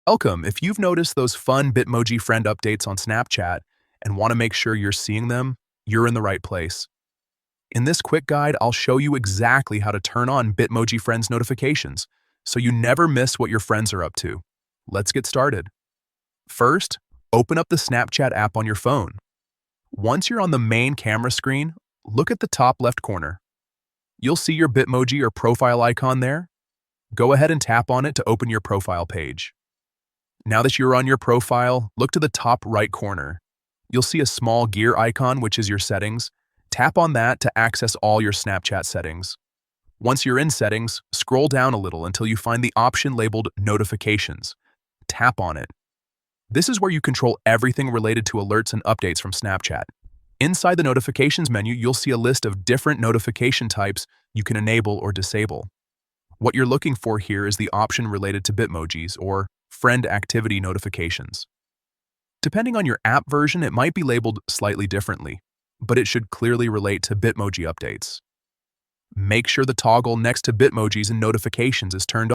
Welcome. If you've noticed those fun Bitmoji friend updates on Snapchat and want to make sure you're seeing them, you're in the right place. In this quick guide, I'll show you exactly how to turn on Bitmoji Friends notifications so you never miss what your friends are up to. Let's get started. First, open up the Snapchat app on your phone. Once you're on the main camera screen, look at the top left corner. You'll see your Bitmoji or profile icon there. Go ahead and tap on it to open your profile page. Now that you're on your profile, look to the top right corner. You'll see a small gear icon, which is your settings. Tap on that to access all your Snapchat settings. Once you're in settings, scroll down a little until you find the option labeled Notifications. Tap on it. This is where you control everything related to alerts and updates from Snapchat. Inside the Notifications menu, you'll see a list of different notification types you can enable or disable. What you're looking for here is the option related to Bitmojis or friend activity notifications. Depending on your app version, it might be labeled slightly differently, but it should clearly relate to Bitmoji updates. Make sure the toggle next to Bitmojis and notifications is turned on.